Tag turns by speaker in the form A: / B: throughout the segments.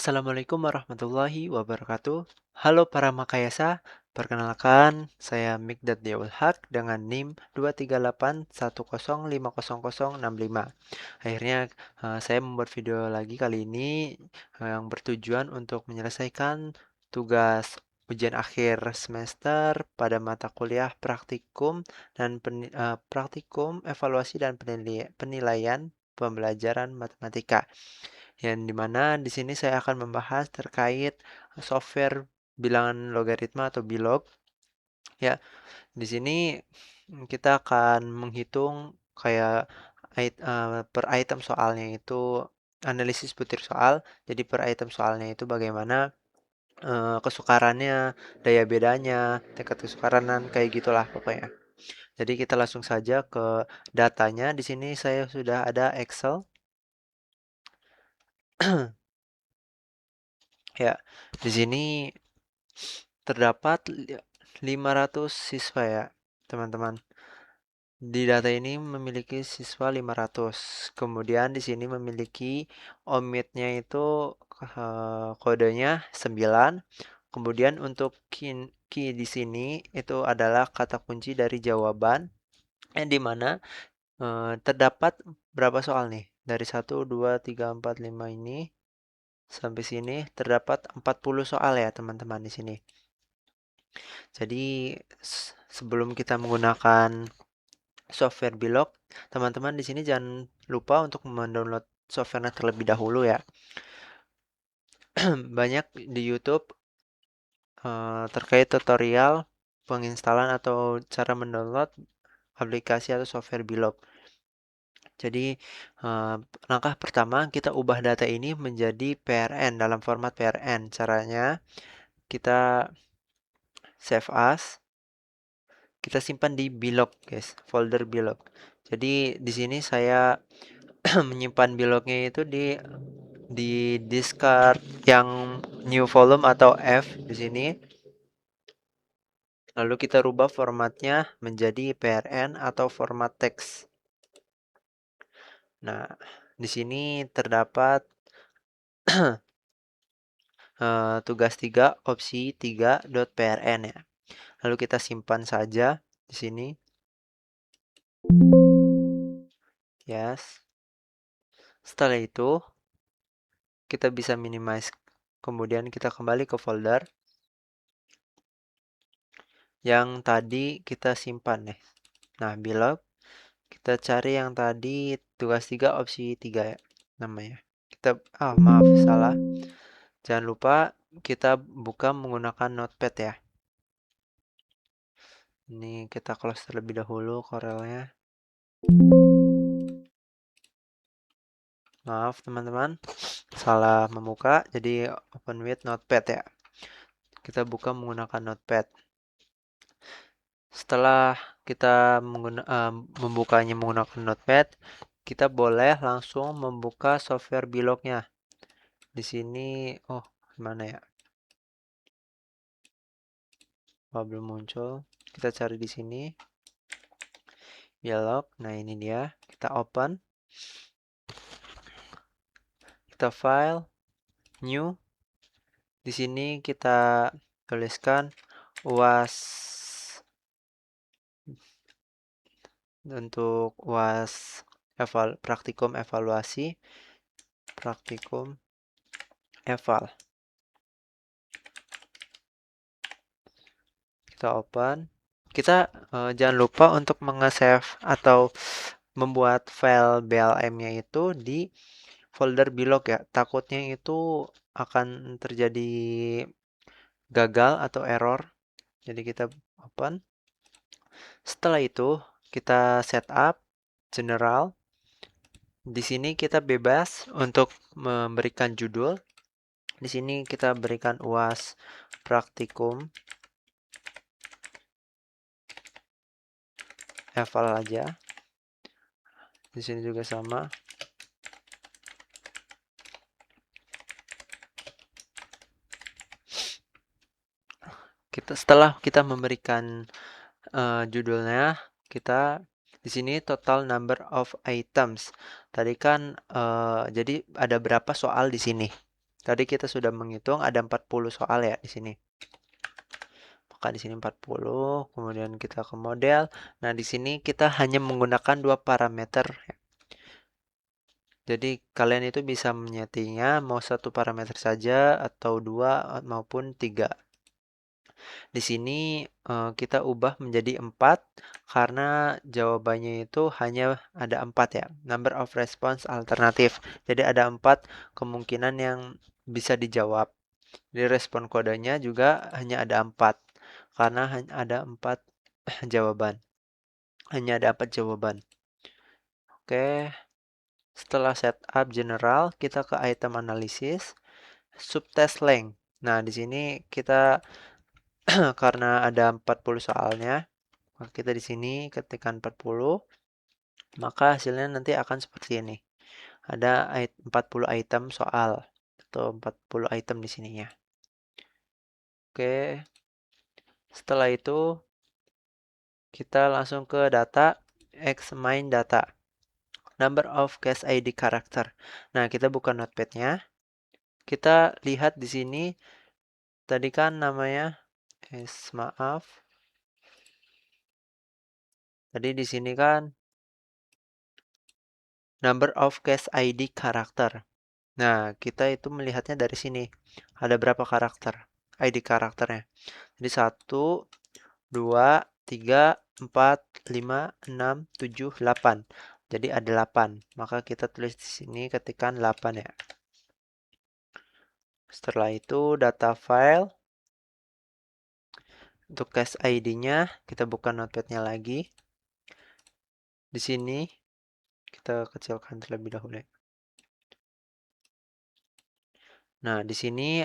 A: Assalamualaikum warahmatullahi wabarakatuh. Halo para makayasa, perkenalkan saya Mikdad Diaul Haq dengan NIM 23810500065. Akhirnya saya membuat video lagi kali ini yang bertujuan untuk menyelesaikan tugas ujian akhir semester pada mata kuliah praktikum dan praktikum evaluasi dan penilaian pembelajaran matematika. Yang dimana di sini saya akan membahas terkait software bilangan logaritma atau bilog. Ya, di sini kita akan menghitung kayak per item soalnya itu analisis butir soal. Jadi per item soalnya itu bagaimana kesukarannya, daya bedanya, tingkat kesukaranan kayak gitulah pokoknya. Jadi kita langsung saja ke datanya. Di sini saya sudah ada Excel. Ya, di sini terdapat 500 siswa ya, teman-teman. Di data ini memiliki siswa 500. Kemudian di sini memiliki omit-nya itu kodenya 9. Kemudian untuk key di sini itu adalah kata kunci dari jawaban yang dimana terdapat berapa soal nih? Dari 1, 2, 3, 4, 5 ini sampai sini terdapat 40 soal ya, teman-teman di sini. Jadi sebelum kita menggunakan software Bilog, teman-teman di sini jangan lupa untuk mendownload softwarenya terlebih dahulu ya. Banyak di YouTube terkait tutorial penginstalan atau cara mendownload aplikasi atau software Bilog. Jadi langkah pertama kita ubah data ini menjadi PRN dalam format PRN. Caranya kita save as. Kita simpan di Bilog, guys, folder Bilog. Jadi di sini saya menyimpan Bilognya itu di discard yang new volume atau F di sini. Lalu kita rubah formatnya menjadi PRN atau format teks. Nah, di sini terdapat tugas 3 opsi 3.prn ya. Lalu kita simpan saja di sini. Yes. Setelah itu kita bisa minimize. Kemudian kita kembali ke folder yang tadi kita simpan nih. Nah, Bilog kita cari yang tadi tugas 3 opsi 3 ya namanya. Maaf salah. Jangan lupa kita buka menggunakan notepad ya. Ini kita close terlebih dahulu Corelnya. Maaf teman-teman, salah membuka, jadi open with notepad ya. Kita buka menggunakan notepad. Setelah kita membukanya menggunakan notepad, kita boleh langsung membuka software Bilognya. Di sini, gimana ya? Belum muncul. Kita cari di sini. Bilog. Nah, ini dia. Kita open. Kita file, new. Di sini kita tuliskan UAS untuk UAS praktikum evaluasi, praktikum eval. Kita open. Kita jangan lupa untuk menge-save atau membuat file BLM-nya itu di folder Bilog ya. Takutnya itu akan terjadi gagal atau error. Jadi kita open. Setelah itu kita setup general. Di sini kita bebas untuk memberikan judul. Di sini kita berikan UAS praktikum eval aja. Di sini juga sama. Setelah kita memberikan judulnya, kita di sini total number of items. Tadi kan jadi ada berapa soal di sini? Tadi kita sudah menghitung ada 40 soal ya di sini. Maka di sini 40, kemudian kita ke model. Nah, di sini kita hanya menggunakan dua parameter. Jadi kalian itu bisa menyetingnya mau satu parameter saja atau dua maupun tiga. Di sini kita ubah menjadi 4 karena jawabannya itu hanya ada 4 ya. Number of response alternatif. Jadi ada 4 kemungkinan yang bisa dijawab. Jadi respon kodenya juga hanya ada 4 karena hanya ada 4 jawaban. Hanya ada 4 jawaban. Oke, setelah setup general, kita ke item analysis, subtest length. Nah, di sini kita karena ada 40 soalnya, maka kita di sini ketikkan 40, maka hasilnya nanti akan seperti ini. Ada 40 item soal atau 40 item di sininya. Oke. Setelah itu kita langsung ke data examine data. Number of case ID character. Nah, kita buka notepad-nya. Kita lihat di sini tadi kan namanya maaf. Tadi di sini kan number of case ID karakter. Nah, kita itu melihatnya dari sini. Ada berapa karakter? ID karakternya. Jadi 1, 2, 3, 4, 5, 6, 7, 8. Jadi ada 8. Maka kita tulis di sini ketikkan 8 ya. Setelah itu data file. Untuk case ID-nya kita buka notepad-nya lagi. Di sini kita kecilkan terlebih dahulu. Nah, di sini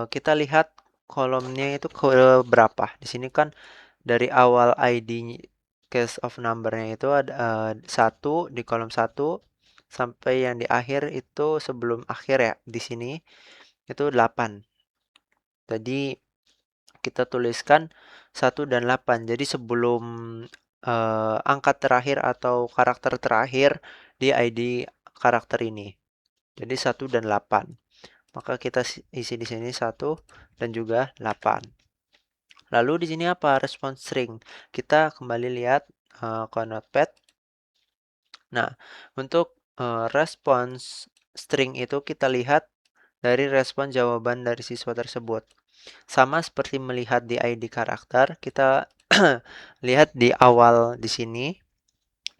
A: kita lihat kolomnya itu ke berapa. Di sini kan dari awal ID case of number-nya itu ada 1 di kolom 1 sampai yang di akhir itu sebelum akhir ya. Di sini itu 8. Jadi kita tuliskan 1 dan 8. Jadi sebelum angka terakhir atau karakter terakhir di ID karakter ini. Jadi 1 dan 8. Maka kita isi di sini 1 dan juga 8. Lalu di sini apa? Response string. Kita kembali lihat ke notepad. Nah, untuk response string itu kita lihat dari respon jawaban dari siswa tersebut. Sama seperti melihat di ID karakter, kita lihat di awal di sini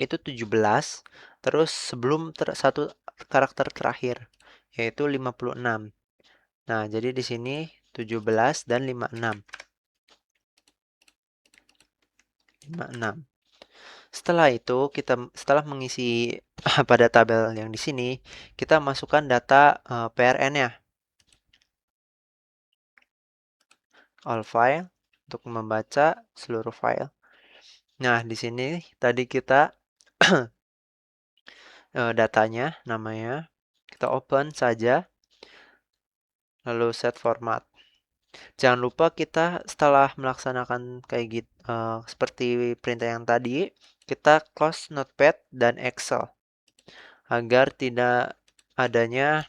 A: itu 17, terus sebelum satu karakter terakhir yaitu 56. Nah, jadi di sini 17 dan 56. 56. Setelah itu setelah mengisi pada tabel yang di sini, kita masukkan data PRN-nya. All file untuk membaca seluruh file. Nah, di sini tadi kita datanya, namanya, kita open saja, lalu set format. Jangan lupa kita setelah melaksanakan kayak gitu, seperti perintah yang tadi, kita close Notepad dan Excel agar tidak adanya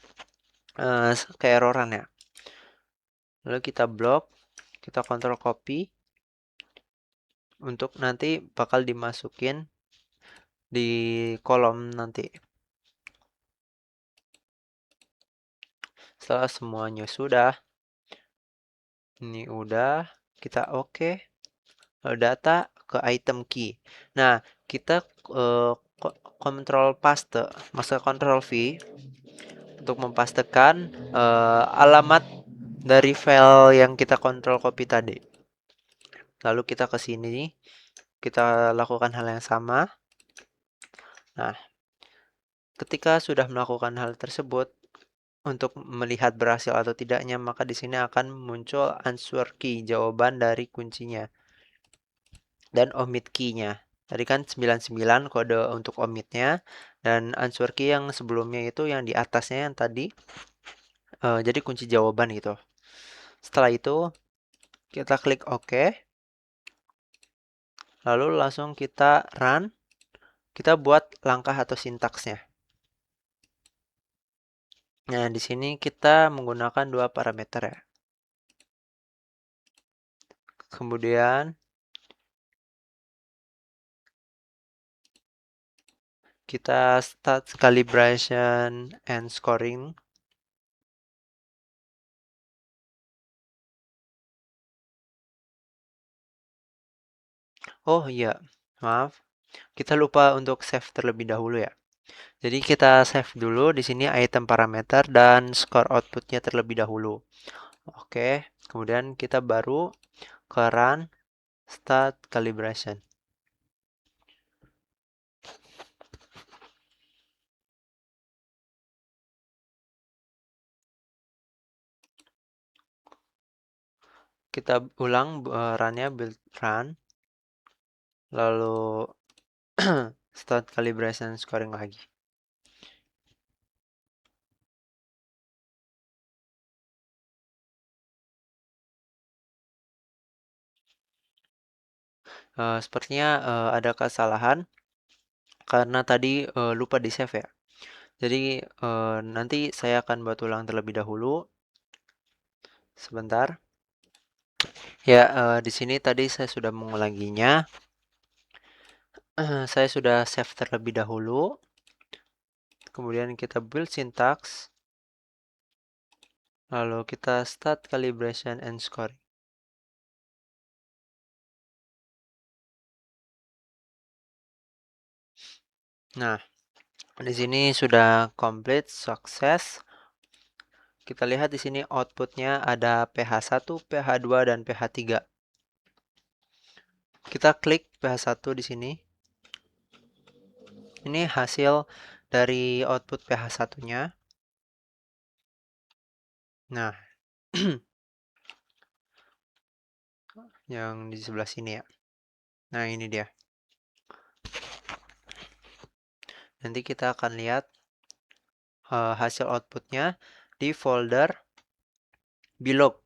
A: keeroran ya. Lalu kita blok, kita kontrol copy untuk nanti bakal dimasukin di kolom nanti. Setelah semuanya sudah, ini udah, kita oke. Lalu data ke item key. Nah, kita kontrol paste, masuk kontrol V untuk mempastekan alamat dari file yang kita kontrol copy tadi. Lalu kita ke sini, kita lakukan hal yang sama. Nah, ketika sudah melakukan hal tersebut, untuk melihat berhasil atau tidaknya, maka di sini akan muncul answer key, jawaban dari kuncinya. Dan omit key-nya. Tadi kan 99 kode untuk omitnya, dan answer key yang sebelumnya itu yang di atasnya yang tadi, jadi kunci jawaban gitu. Setelah itu, kita klik OK. Lalu langsung kita run. Kita buat langkah atau sintaksnya. Nah, di sini kita menggunakan dua parameter ya. Kemudian kita start calibration and scoring. Oh iya, maaf. Kita lupa untuk save terlebih dahulu ya. Jadi kita save dulu di sini item parameter dan score outputnya terlebih dahulu. Oke, kemudian kita baru ke run start calibration. Kita ulang runnya build run, lalu start calibration scoring lagi. Sepertinya ada kesalahan karena tadi lupa di save ya. Jadi nanti saya akan buat ulang terlebih dahulu. Sebentar. Ya, di sini tadi saya sudah mengulanginya. Saya sudah save terlebih dahulu. Kemudian kita build syntax. Lalu kita start calibration and scoring. Nah, di sini sudah complete sukses. Kita lihat di sini outputnya ada pH1, pH2, dan pH3. Kita klik pH1 di sini. Ini hasil dari output pH1-nya. Nah, yang di sebelah sini ya. Nah, ini dia. Nanti kita akan lihat hasil outputnya di folder bilog.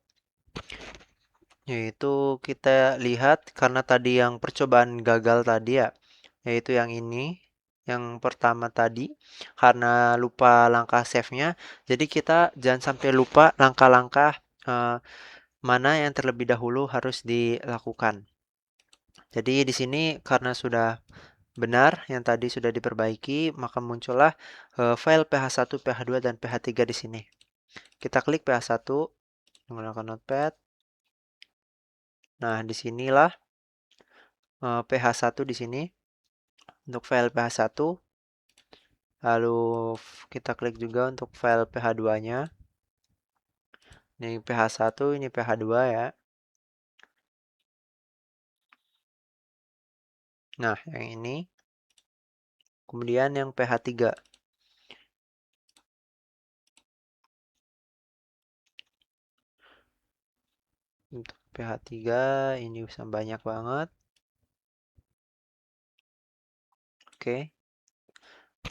A: Yaitu kita lihat karena tadi yang percobaan gagal tadi ya, yaitu yang ini, yang pertama tadi, karena lupa langkah save-nya. Jadi kita jangan sampai lupa langkah-langkah mana yang terlebih dahulu harus dilakukan. Jadi di sini karena sudah benar yang tadi sudah diperbaiki, maka muncullah file pH1, pH2, dan pH3 di sini. Kita klik pH1 menggunakan notepad. Nah, disinilah pH1 di sini untuk file pH1. Lalu kita klik juga untuk file pH2-nya. Ini pH1, ini pH2 ya. Nah, yang ini. Kemudian yang pH3. Untuk pH3 ini bisa banyak banget. Oke.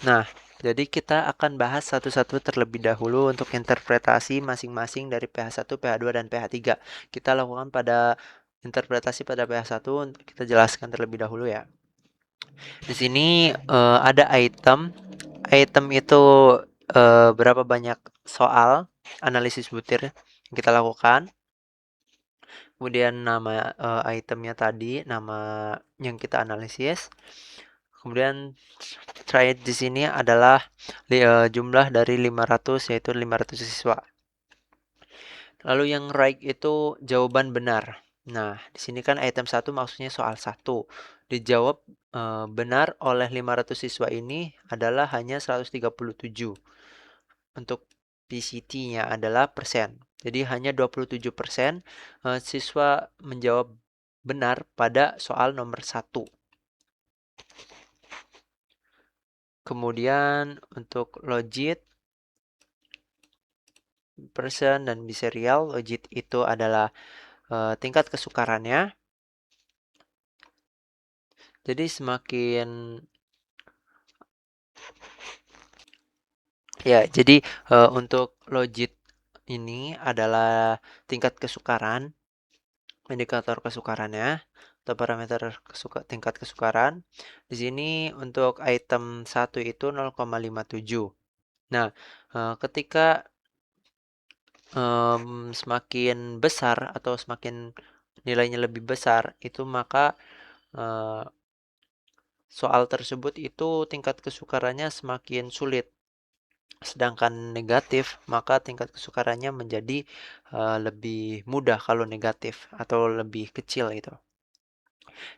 A: Nah, jadi kita akan bahas satu-satu terlebih dahulu untuk interpretasi masing-masing dari pH1, pH2, dan pH3. Kita lakukan pada interpretasi pada pH1, kita jelaskan terlebih dahulu ya. Di sini ada item. Item itu berapa banyak soal analisis butir yang kita lakukan. Kemudian nama itemnya tadi, nama yang kita analisis. Kemudian try di sini adalah jumlah dari 500 yaitu 500 siswa. Lalu yang right itu jawaban benar. Nah, di sini kan item 1 maksudnya soal 1. Dijawab benar oleh 500 siswa ini adalah hanya 137. Untuk PCT-nya adalah persen. Jadi hanya 27% siswa menjawab benar pada soal nomor 1. Kemudian untuk logit, person, dan biserial, logit itu adalah tingkat kesukarannya. Jadi semakin ya, jadi untuk logit ini adalah tingkat kesukaran, indikator kesukarannya atau parameter tingkat kesukaran. Di sini untuk item 1 itu 0,57. Nah, ketika semakin besar atau semakin nilainya lebih besar, itu maka eh, soal tersebut itu tingkat kesukarannya semakin sulit. Sedangkan negatif, maka tingkat kesukarannya menjadi lebih mudah kalau negatif atau lebih kecil gitu.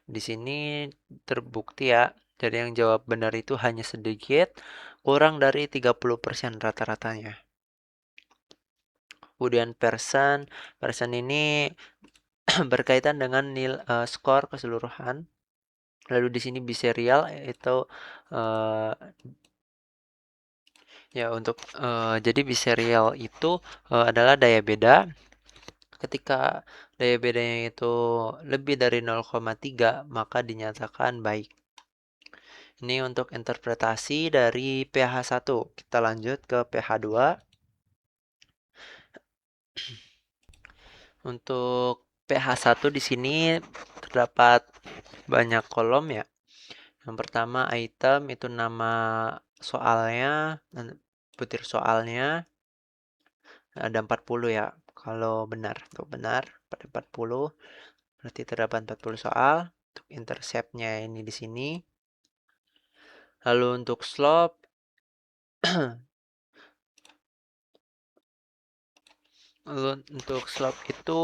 A: Di sini terbukti ya, dari yang jawab benar itu hanya sedikit, kurang dari 30% rata-ratanya. Kemudian persen ini berkaitan dengan skor keseluruhan. Lalu di sini biserial itu eh, ya untuk jadi biserial itu adalah daya beda. Ketika daya bedanya itu lebih dari 0,3 maka dinyatakan baik. Ini untuk interpretasi dari pH 1. Kita lanjut ke pH 2. Untuk pH 1 di sini terdapat banyak kolom ya. Yang pertama item itu nama soalnya, butir soalnya ada 40 ya. Kalau benar, untuk benar pada 40 berarti terdapat 40 soal. Untuk interceptnya ini di sini. Lalu untuk slope itu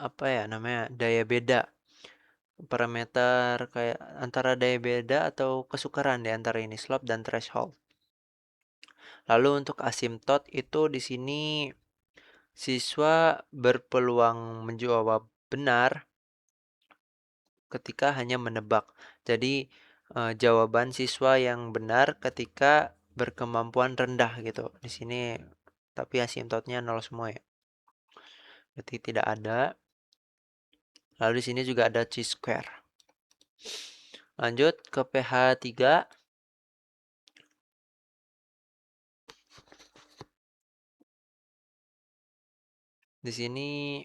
A: apa ya namanya? Daya beda. Parameter kayak antara daya beda atau kesukaran di antara ini slope dan threshold. Lalu untuk asymptot itu di sini siswa berpeluang menjawab benar ketika hanya menebak. Jadi jawaban siswa yang benar ketika berkemampuan rendah gitu. Di sini tapi asymptotnya 0 semua ya. Berarti tidak ada. Lalu di sini juga ada chi-square. Lanjut ke pH 3. Di sini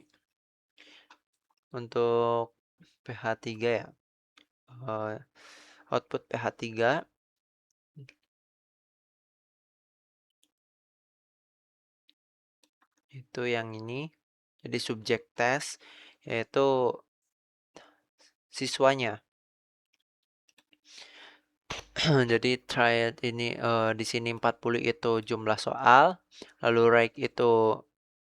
A: untuk pH 3 ya. Output pH 3 itu yang ini. Jadi subjek tes yaitu siswanya. Jadi triad ini di sini 40 itu jumlah soal, lalu right itu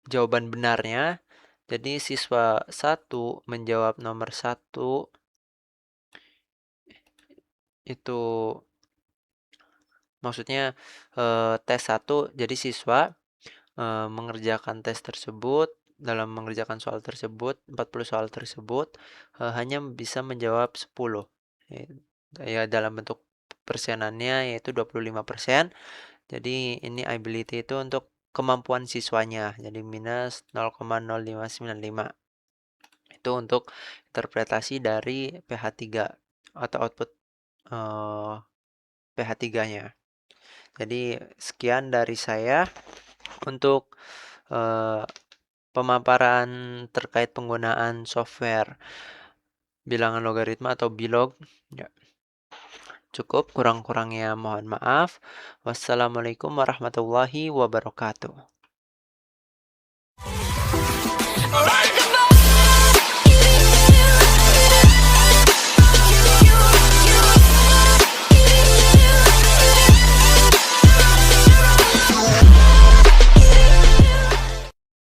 A: jawaban benarnya. Jadi siswa 1 menjawab nomor 1 itu maksudnya tes 1 jadi siswa mengerjakan tes tersebut. Dalam mengerjakan soal tersebut 40 soal tersebut hanya bisa menjawab 10 ya dalam bentuk persenannya yaitu 25%. Jadi ini ability itu untuk kemampuan siswanya jadi minus 0,0595. Itu untuk interpretasi dari pH 3 atau output pH 3-nya. Jadi sekian dari saya untuk eh, pemaparan terkait penggunaan software bilangan logaritma atau bilog. Ya, cukup, kurang-kurangnya mohon maaf. Wassalamualaikum warahmatullahi wabarakatuh.